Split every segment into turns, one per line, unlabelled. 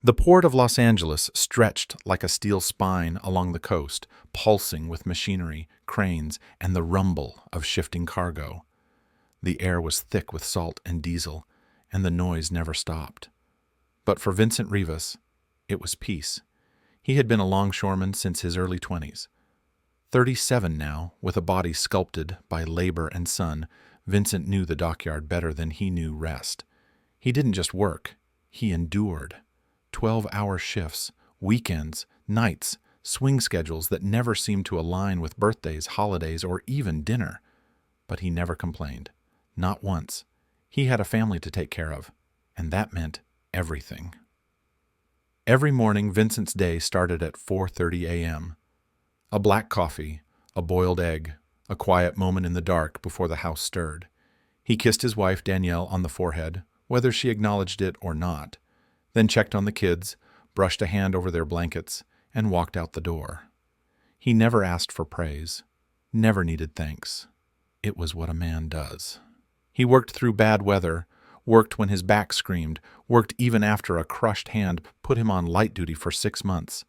The port of Los Angeles stretched like a steel spine along the coast, pulsing with machinery, cranes, and the rumble of shifting cargo. The air was thick with salt and diesel, and the noise never stopped. But for Vincent Rivas, it was peace. He had been a longshoreman since his early 20s. 37 now, with a body sculpted by labor and sun, Vincent knew the dockyard better than he knew rest. He didn't just work, he endured. 12-hour shifts, weekends, nights, swing schedules that never seemed to align with birthdays, holidays, or even dinner. But he never complained. Not once. He had a family to take care of, and that meant everything. Every morning, Vincent's day started at 4:30 a.m. A black coffee, a boiled egg, a quiet moment in the dark before the house stirred. He kissed his wife, Danielle, on the forehead, whether she acknowledged it or not, then checked on the kids, brushed a hand over their blankets, and walked out the door. He never asked for praise, never needed thanks. It was what a man does. He worked through bad weather, worked when his back screamed, worked even after a crushed hand put him on light duty for 6 months.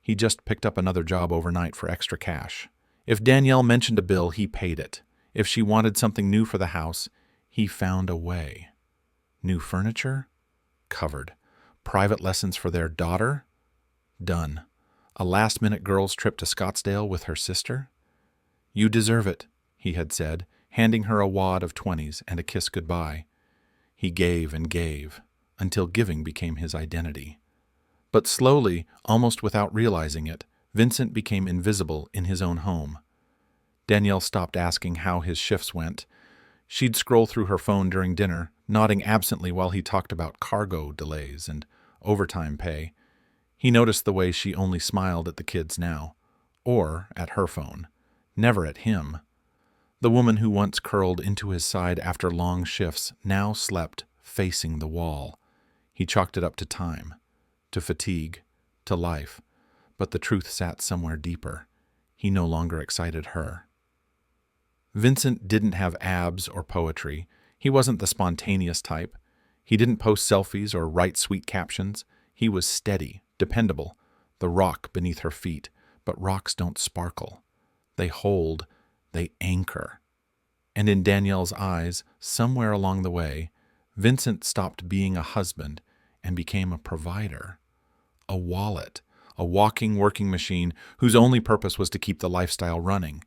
He just picked up another job overnight for extra cash. If Danielle mentioned a bill, he paid it. If she wanted something new for the house, he found a way. New furniture? Covered. Private lessons for their daughter? Done. A last-minute girls' trip to Scottsdale with her sister? You deserve it, he had said, handing her a wad of 20s and a kiss goodbye. He gave and gave, until giving became his identity. But slowly, almost without realizing it, Vincent became invisible in his own home. Danielle stopped asking how his shifts went. She'd scroll through her phone during dinner, nodding absently while he talked about cargo delays and overtime pay. He noticed the way she only smiled at the kids now, or at her phone, never at him. The woman who once curled into his side after long shifts now slept facing the wall. He chalked it up to time, to fatigue, to life, but the truth sat somewhere deeper. He no longer excited her. Vincent didn't have abs or poetry. He wasn't the spontaneous type. He didn't post selfies or write sweet captions. He was steady, dependable, the rock beneath her feet. But rocks don't sparkle. They hold, they anchor. And in Danielle's eyes, somewhere along the way, Vincent stopped being a husband and became a provider. A wallet, a walking working machine whose only purpose was to keep the lifestyle running.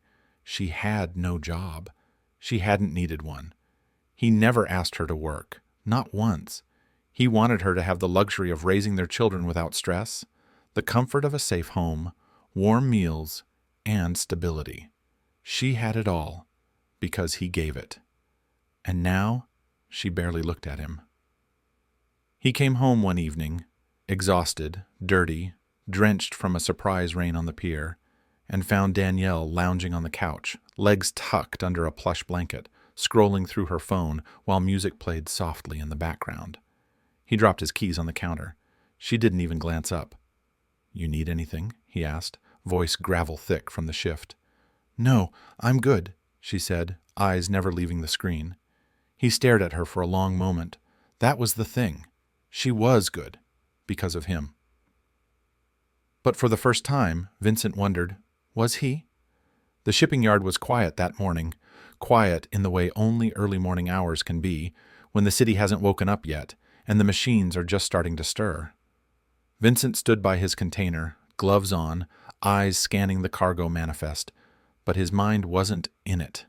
She had no job. She hadn't needed one. He never asked her to work, not once. He wanted her to have the luxury of raising their children without stress, the comfort of a safe home, warm meals, and stability. She had it all because he gave it. And now she barely looked at him. He came home one evening, exhausted, dirty, drenched from a surprise rain on the pier, and found Danielle lounging on the couch, legs tucked under a plush blanket, scrolling through her phone while music played softly in the background. He dropped his keys on the counter. She didn't even glance up. "You need anything?" he asked, voice gravel-thick from the shift. "No, I'm good," she said, eyes never leaving the screen. He stared at her for a long moment. That was the thing. She was good, because of him. But for the first time, Vincent wondered, was he? The shipping yard was quiet that morning, quiet in the way only early morning hours can be, when the city hasn't woken up yet, and the machines are just starting to stir. Vincent stood by his container, gloves on, eyes scanning the cargo manifest, but his mind wasn't in it.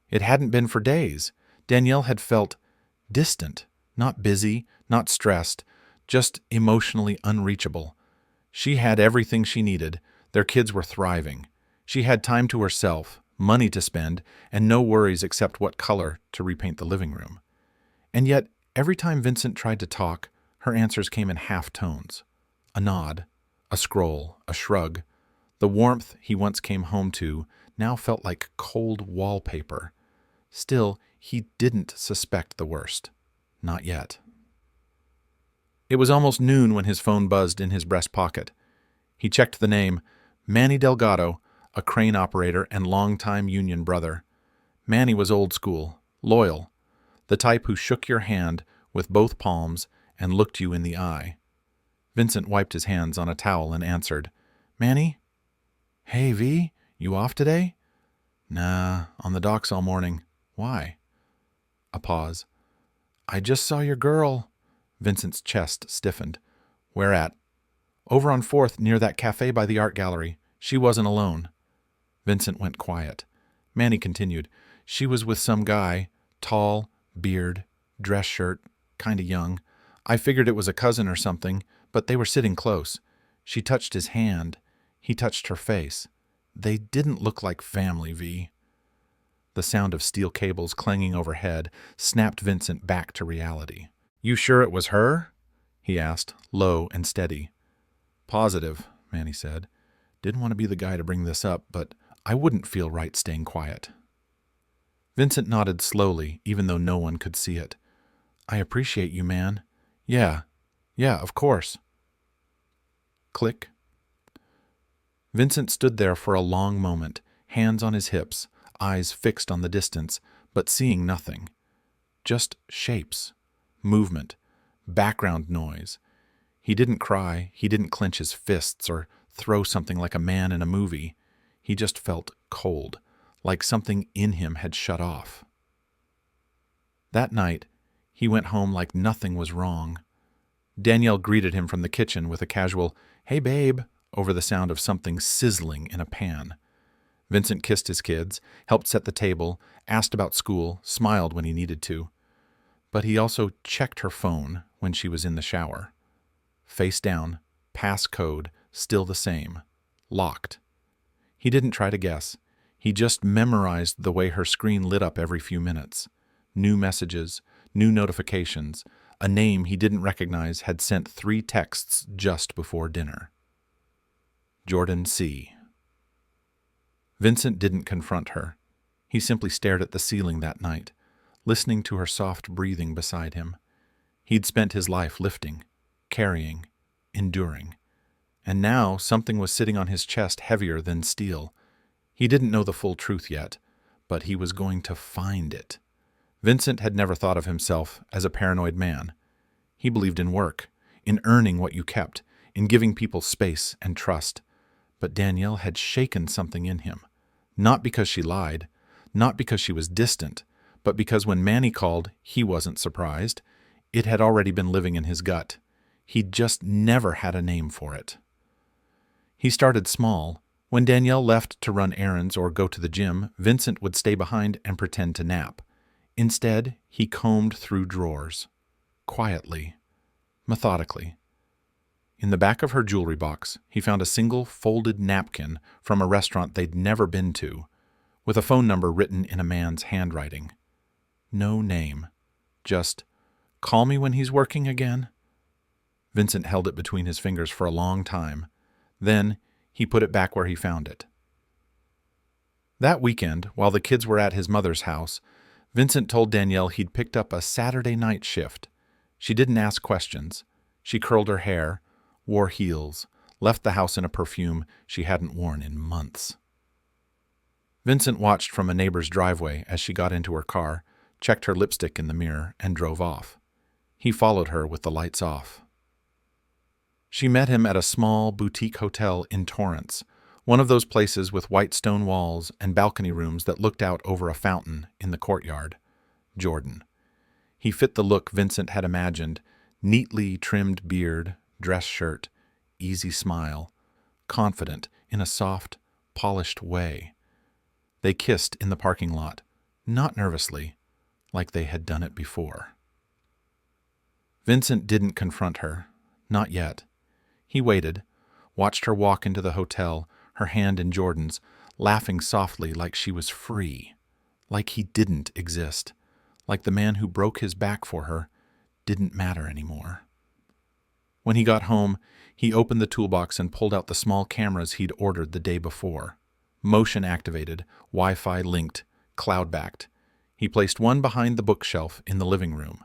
It hadn't been for days. Danielle had felt distant, not busy, not stressed, just emotionally unreachable. She had everything she needed. Their kids were thriving. She had time to herself, money to spend, and no worries except what color to repaint the living room. And yet, every time Vincent tried to talk, her answers came in half tones. A nod, a scroll, a shrug. The warmth he once came home to now felt like cold wallpaper. Still, he didn't suspect the worst. Not yet. It was almost noon when his phone buzzed in his breast pocket. He checked the name, Manny Delgado, a crane operator and longtime union brother. Manny was old school, loyal, the type who shook your hand with both palms and looked you in the eye. Vincent wiped his hands on a towel and answered, "Manny? Hey, V, you off today?" "Nah, on the docks all morning." "Why?" A pause. "I just saw your girl." Vincent's chest stiffened. "Where at?" "Over on 4th, near that cafe by the art gallery. She wasn't alone." Vincent went quiet. Manny continued, "She was with some guy, tall, beard, dress shirt, kinda young. I figured it was a cousin or something, but they were sitting close. She touched his hand. He touched her face. They didn't look like family, V." The sound of steel cables clanging overhead snapped Vincent back to reality. "You sure it was her?" he asked, low and steady. "Positive," Manny said. "Didn't want to be the guy to bring this up, but I wouldn't feel right staying quiet." Vincent nodded slowly, even though no one could see it. "I appreciate you, man. Yeah, of course." Click. Vincent stood there for a long moment, hands on his hips, eyes fixed on the distance, but seeing nothing. Just shapes, movement, background noise. He didn't cry, he didn't clench his fists or throw something like a man in a movie. He just felt cold, like something in him had shut off. That night, he went home like nothing was wrong. Danielle greeted him from the kitchen with a casual, "Hey, babe," over the sound of something sizzling in a pan. Vincent kissed his kids, helped set the table, asked about school, smiled when he needed to. But he also checked her phone when she was in the shower. Face down, passcode, still the same, locked. He didn't try to guess. He just memorized the way her screen lit up every few minutes. New messages, new notifications. A name he didn't recognize had sent 3 texts just before dinner. Jordan C. Vincent didn't confront her. He simply stared at the ceiling that night, listening to her soft breathing beside him. He'd spent his life lifting, carrying, enduring. And now something was sitting on his chest heavier than steel. He didn't know the full truth yet, but he was going to find it. Vincent had never thought of himself as a paranoid man. He believed in work, in earning what you kept, in giving people space and trust. But Danielle had shaken something in him. Not because she lied, not because she was distant, but because when Manny called, he wasn't surprised. It had already been living in his gut. He'd just never had a name for it. He started small. When Danielle left to run errands or go to the gym, Vincent would stay behind and pretend to nap. Instead, he combed through drawers. Quietly. Methodically. In the back of her jewelry box, he found a single folded napkin from a restaurant they'd never been to, with a phone number written in a man's handwriting. No name. Just, "Call me when he's working again?" Vincent held it between his fingers for a long time. Then he put it back where he found it. That weekend, while the kids were at his mother's house, Vincent told Danielle he'd picked up a Saturday night shift. She didn't ask questions. She curled her hair, wore heels, left the house in a perfume she hadn't worn in months. Vincent watched from a neighbor's driveway as she got into her car, checked her lipstick in the mirror, and drove off. He followed her with the lights off. She met him at a small boutique hotel in Torrance, one of those places with white stone walls and balcony rooms that looked out over a fountain in the courtyard. Jordan. He fit the look Vincent had imagined, neatly trimmed beard, dress shirt, easy smile, confident in a soft, polished way. They kissed in the parking lot, not nervously, like they had done it before. Vincent didn't confront her, not yet. He waited, watched her walk into the hotel, her hand in Jordan's, laughing softly like she was free, like he didn't exist, like the man who broke his back for her didn't matter anymore. When he got home, he opened the toolbox and pulled out the small cameras he'd ordered the day before. Motion-activated, Wi-Fi linked, cloud-backed. He placed one behind the bookshelf in the living room,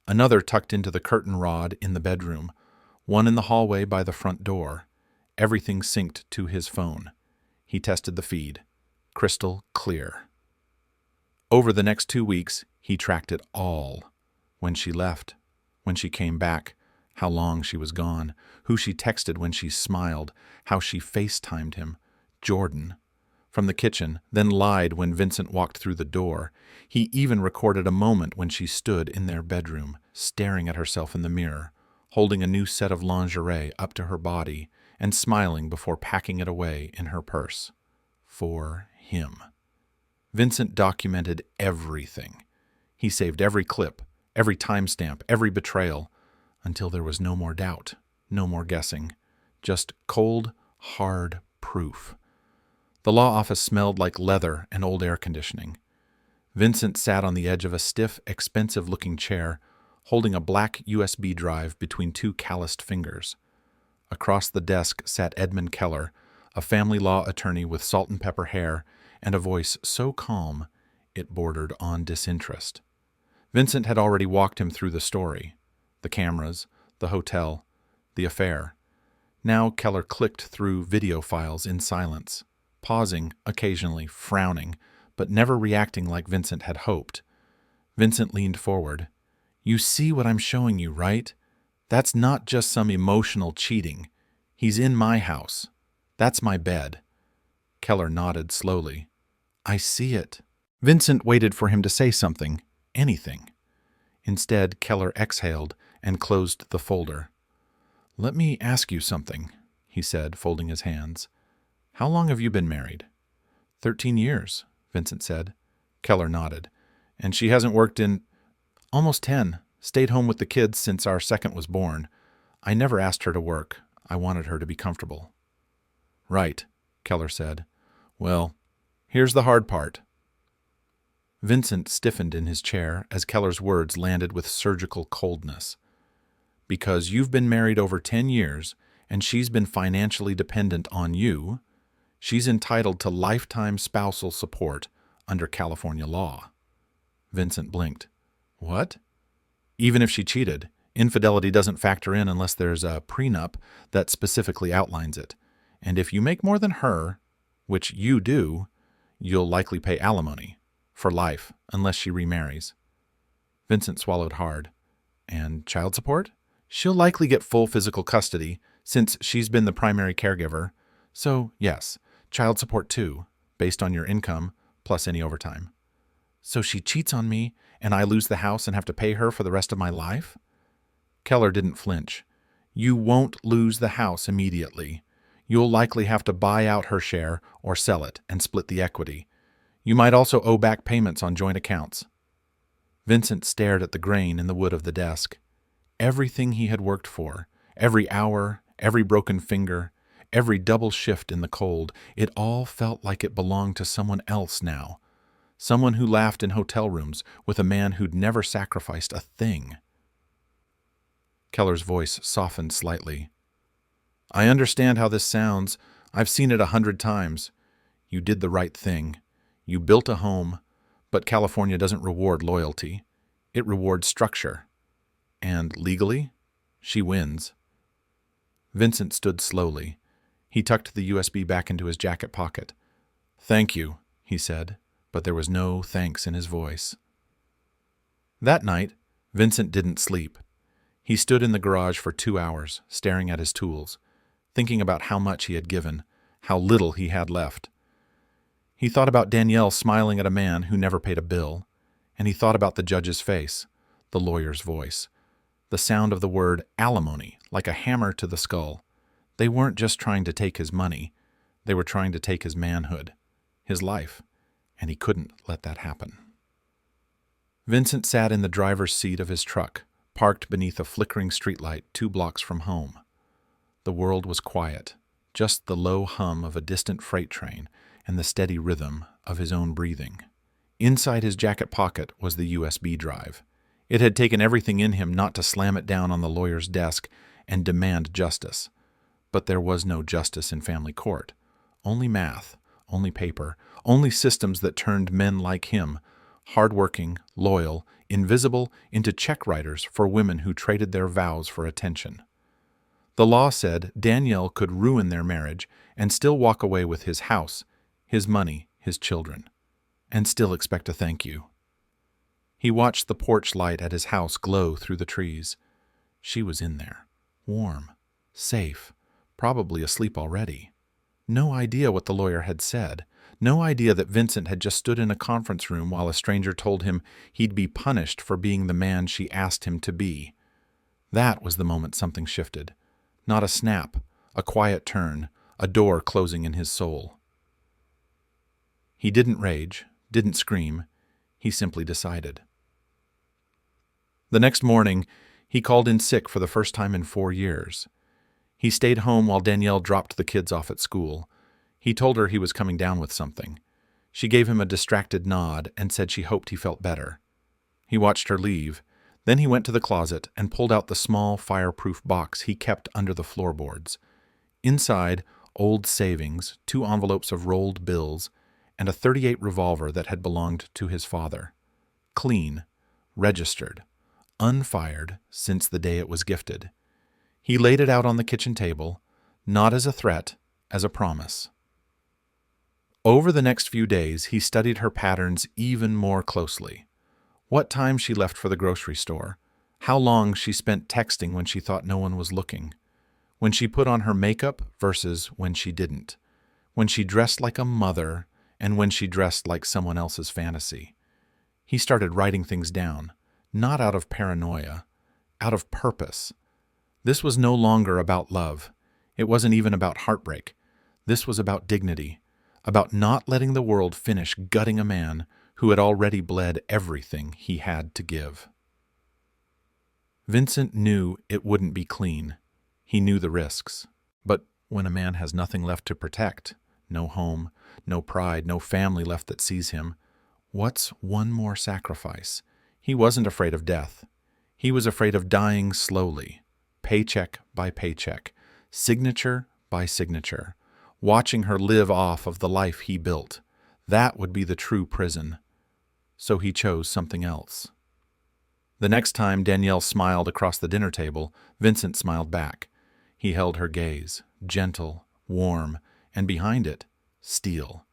another tucked into the curtain rod in the bedroom, one in the hallway by the front door. Everything synced to his phone. He tested the feed. Crystal clear. Over the next 2 weeks, he tracked it all. When she left, when she came back, How long she was gone, who she texted when she smiled, how she FaceTimed him. Jordan. From the kitchen, then lied when Vincent walked through the door. He even recorded a moment when she stood in their bedroom, staring at herself in the mirror, holding a new set of lingerie up to her body and smiling before packing it away in her purse. For him. Vincent documented everything. He saved every clip, every timestamp, every betrayal, until there was no more doubt, no more guessing, just cold, hard proof. The law office smelled like leather and old air conditioning. Vincent sat on the edge of a stiff, expensive-looking chair, holding a black USB drive between two calloused fingers. Across the desk sat Edmund Keller, a family law attorney with salt and pepper hair and a voice so calm it bordered on disinterest. Vincent had already walked him through the story, the cameras, the hotel, the affair. Now Keller clicked through video files in silence, pausing, occasionally frowning, but never reacting like Vincent had hoped. Vincent leaned forward. "You see what I'm showing you, right? That's not just some emotional cheating. He's in my house. That's my bed." Keller nodded slowly. "I see it." Vincent waited for him to say something, anything. Instead, Keller exhaled and closed the folder. "Let me ask you something," he said, folding his hands. "How long have you been married?" 13 years, Vincent said. Keller nodded. "And she hasn't worked in—" "Almost 10. Stayed home with the kids since our second was born. I never asked her to work. I wanted her to be comfortable." "Right," Keller said. "Well, here's the hard part." Vincent stiffened in his chair as Keller's words landed with surgical coldness. "Because you've been married over 10 years and she's been financially dependent on you, she's entitled to lifetime spousal support under California law." Vincent blinked. "What?" "Even if she cheated, infidelity doesn't factor in unless there's a prenup that specifically outlines it. And if you make more than her, which you do, you'll likely pay alimony. For life, unless she remarries." Vincent swallowed hard. "And child support?" "She'll likely get full physical custody, since she's been the primary caregiver. So, yes, child support too, based on your income, plus any overtime." "So she cheats on me, and I lose the house and have to pay her for the rest of my life?" Keller didn't flinch. "You won't lose the house immediately. You'll likely have to buy out her share or sell it and split the equity. You might also owe back payments on joint accounts." Vincent stared at the grain in the wood of the desk. Everything he had worked for, every hour, every broken finger, every double shift in the cold, it all felt like it belonged to someone else now. Someone who laughed in hotel rooms with a man who'd never sacrificed a thing. Keller's voice softened slightly. "I understand how this sounds. I've seen it 100 times. You did the right thing. You built a home, but California doesn't reward loyalty. It rewards structure. And legally, she wins." Vincent stood slowly. He tucked the USB back into his jacket pocket. "Thank you," he said, but there was no thanks in his voice. That night, Vincent didn't sleep. He stood in the garage for 2 hours, staring at his tools, thinking about how much he had given, how little he had left. He thought about Danielle smiling at a man who never paid a bill, and he thought about the judge's face, the lawyer's voice, the sound of the word alimony like a hammer to the skull. They weren't just trying to take his money, they were trying to take his manhood, his life, and he couldn't let that happen. Vincent sat in the driver's seat of his truck, parked beneath a flickering streetlight 2 blocks from home. The world was quiet, just the low hum of a distant freight train and the steady rhythm of his own breathing. Inside his jacket pocket was the USB drive. It had taken everything in him not to slam it down on the lawyer's desk and demand justice. But there was no justice in family court. Only math, only paper, only systems that turned men like him, hardworking, loyal, invisible, into check writers for women who traded their vows for attention. The law said Danielle could ruin their marriage and still walk away with his house, his money, his children, and still expect a thank you. He watched the porch light at his house glow through the trees. She was in there, warm, safe, probably asleep already. No idea what the lawyer had said. No idea that Vincent had just stood in a conference room while a stranger told him he'd be punished for being the man she asked him to be. That was the moment something shifted. Not a snap, a quiet turn, a door closing in his soul. He didn't rage, didn't scream. He simply decided. The next morning, he called in sick for the first time in 4 years. He stayed home while Danielle dropped the kids off at school. He told her he was coming down with something. She gave him a distracted nod and said she hoped he felt better. He watched her leave. Then he went to the closet and pulled out the small fireproof box he kept under the floorboards. Inside, old savings, 2 envelopes of rolled bills, and a .38 revolver that had belonged to his father. Clean, registered, unfired since the day it was gifted. He laid it out on the kitchen table, not as a threat, as a promise. Over the next few days, he studied her patterns even more closely. What time she left for the grocery store, how long she spent texting when she thought no one was looking, when she put on her makeup versus when she didn't, when she dressed like a mother and when she dressed like someone else's fantasy. He started writing things down, not out of paranoia, out of purpose. This was no longer about love. It wasn't even about heartbreak. This was about dignity, about not letting the world finish gutting a man who had already bled everything he had to give. Vincent knew it wouldn't be clean. He knew the risks. But when a man has nothing left to protect, no home, no pride, no family left that sees him, what's one more sacrifice? He wasn't afraid of death. He was afraid of dying slowly, paycheck by paycheck, signature by signature, watching her live off of the life he built. That would be the true prison. So he chose something else. The next time Danielle smiled across the dinner table, Vincent smiled back. He held her gaze, gentle, warm, and behind it, steel,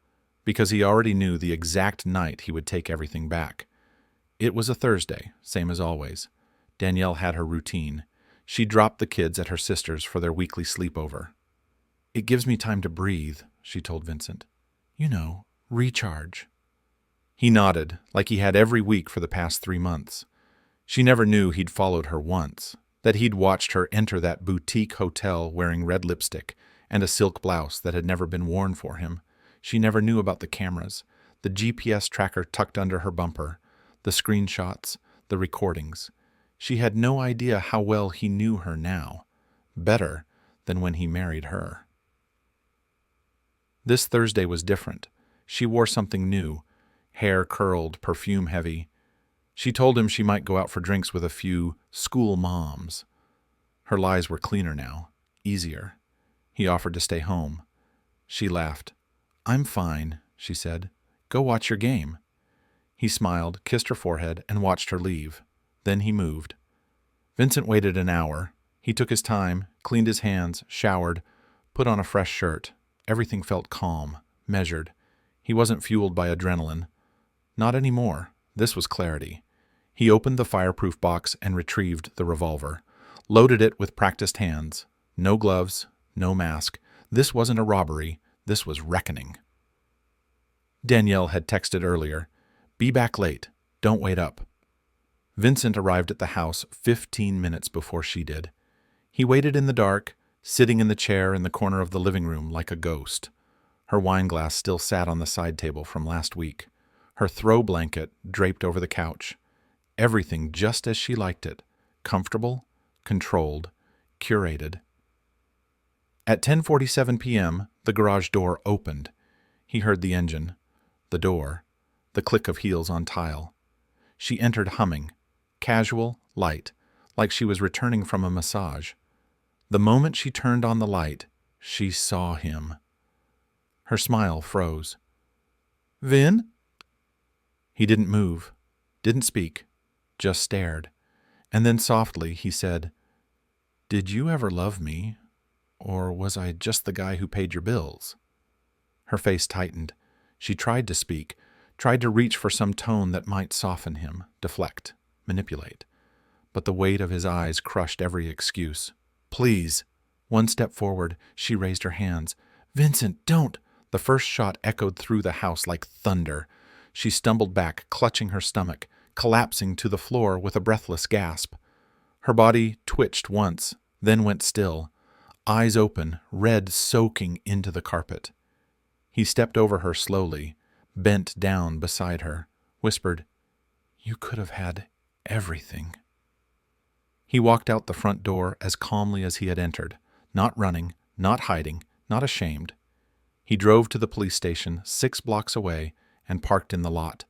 because he already knew the exact night he would take everything back. It was a Thursday, same as always. Danielle had her routine. She dropped the kids at her sister's for their weekly sleepover. "It gives me time to breathe," she told Vincent. "You know, recharge." He nodded, like he had every week for the past 3 months. She never knew he'd followed her once, that he'd watched her enter that boutique hotel wearing red lipstick and a silk blouse that had never been worn for him. She never knew about the cameras, the GPS tracker tucked under her bumper, the screenshots, the recordings. She had no idea how well he knew her now, better than when he married her. This Thursday was different. She wore something new, hair curled, perfume heavy. She told him she might go out for drinks with a few school moms. Her lies were cleaner now, easier. He offered to stay home. She laughed. "I'm fine," she said. "Go watch your game." He smiled, kissed her forehead, and watched her leave. Then he moved. Vincent waited an hour. He took his time, cleaned his hands, showered, put on a fresh shirt. Everything felt calm, measured. He wasn't fueled by adrenaline. Not anymore. This was clarity. He opened the fireproof box and retrieved the revolver, loaded it with practiced hands. No gloves, no mask. This wasn't a robbery. This was reckoning. Danielle had texted earlier, "Be back late. Don't wait up." Vincent arrived at the house 15 minutes before she did. He waited in the dark, sitting in the chair in the corner of the living room like a ghost. Her wineglass still sat on the side table from last week. Her throw blanket draped over the couch. Everything just as she liked it, comfortable, controlled, curated. At 10:47 p.m., the garage door opened. He heard the engine, the door, the click of heels on tile. She entered humming, casual, light, like she was returning from a massage. The moment she turned on the light, she saw him. Her smile froze. "Vin?" He didn't move, didn't speak, just stared. And then softly he said, "Did you ever love me? Or was I just the guy who paid your bills?" Her face tightened. She tried to speak, tried to reach for some tone that might soften him, deflect, manipulate. But the weight of his eyes crushed every excuse. Please. One step forward, she raised her hands. Vincent, don't! The first shot echoed through the house like thunder. She stumbled back, clutching her stomach, collapsing to the floor with a breathless gasp. Her body twitched once, then went still, eyes open, red soaking into the carpet. He stepped over her slowly, bent down beside her, whispered, "You could have had everything." He walked out the front door as calmly as he had entered, not running, not hiding, not ashamed. He drove to the police station 6 blocks away and parked in the lot.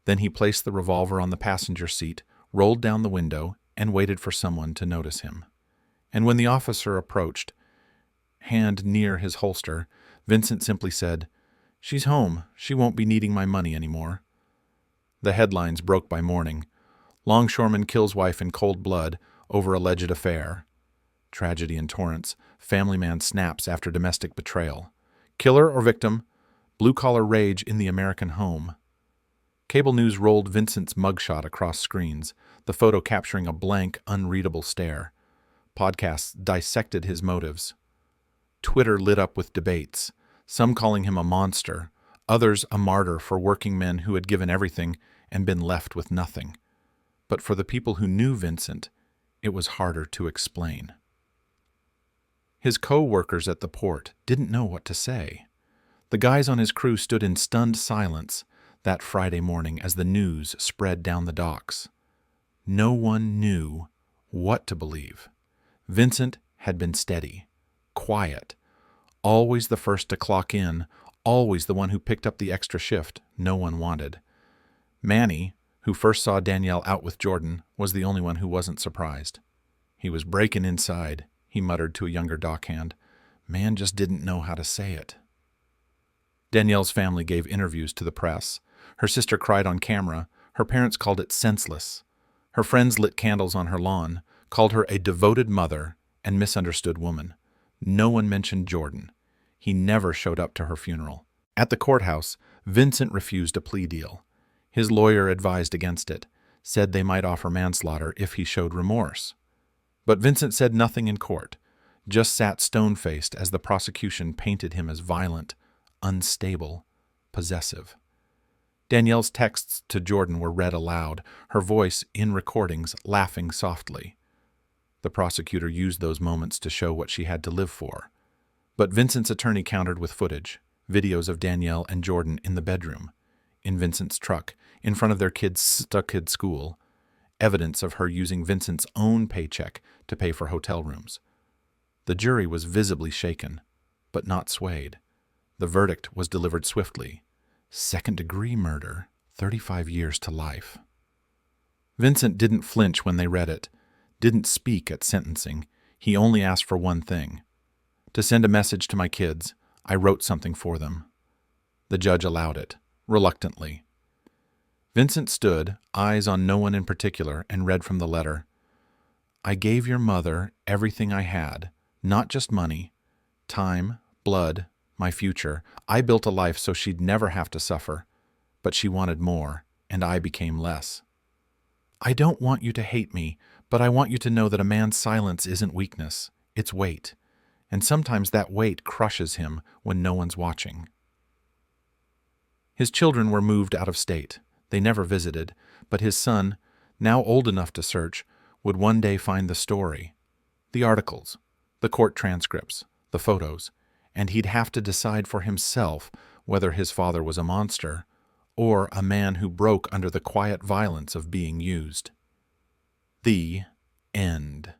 Then he placed the revolver on the passenger seat, rolled down the window, and waited for someone to notice him. And when the officer approached, hand near his holster, Vincent simply said, "She's home. She won't be needing my money anymore." The headlines broke by morning. Longshoreman kills wife in cold blood over alleged affair. Tragedy in Torrance. Family man snaps after domestic betrayal. Killer or victim? Blue-collar rage in the American home. Cable news rolled Vincent's mugshot across screens, the photo capturing a blank, unreadable stare. Podcasts dissected his motives. Twitter lit up with debates, some calling him a monster, others a martyr for working men who had given everything and been left with nothing. But for the people who knew Vincent, it was harder to explain. His co-workers at the port didn't know what to say. The guys on his crew stood in stunned silence that Friday morning as the news spread down the docks. No one knew what to believe. Vincent had been steady, quiet, always the first to clock in, always the one who picked up the extra shift no one wanted. Manny, who first saw Danielle out with Jordan, was the only one who wasn't surprised. "He was breaking inside," he muttered to a younger dockhand. "Man just didn't know how to say it." Danielle's family gave interviews to the press. Her sister cried on camera. Her parents called it senseless. Her friends lit candles on her lawn, called her a devoted mother and misunderstood woman. No one mentioned Jordan. He never showed up to her funeral. At the courthouse, Vincent refused a plea deal. His lawyer advised against it, said they might offer manslaughter if he showed remorse. But Vincent said nothing in court, just sat stone-faced as the prosecution painted him as violent, unstable, possessive. Danielle's texts to Jordan were read aloud, her voice, in recordings, laughing softly. The prosecutor used those moments to show what she had to live for. But Vincent's attorney countered with footage, videos of Danielle and Jordan in the bedroom, in Vincent's truck, in front of their kids stuck at school, evidence of her using Vincent's own paycheck to pay for hotel rooms. The jury was visibly shaken, but not swayed. The verdict was delivered swiftly. Second-degree murder, 35 years to life. Vincent didn't flinch when they read it, didn't speak at sentencing. He only asked for one thing: to send a message to my kids. I wrote something for them. The judge allowed it, reluctantly. Vincent stood, eyes on no one in particular, and read from the letter. I gave your mother everything I had, not just money, time, blood, my future. I built a life so she'd never have to suffer, but she wanted more, and I became less. I don't want you to hate me, but I want you to know that a man's silence isn't weakness, it's weight, and sometimes that weight crushes him when no one's watching. His children were moved out of state. They never visited, but his son, now old enough to search, would one day find the story, the articles, the court transcripts, the photos, and he'd have to decide for himself whether his father was a monster or a man who broke under the quiet violence of being used. The end.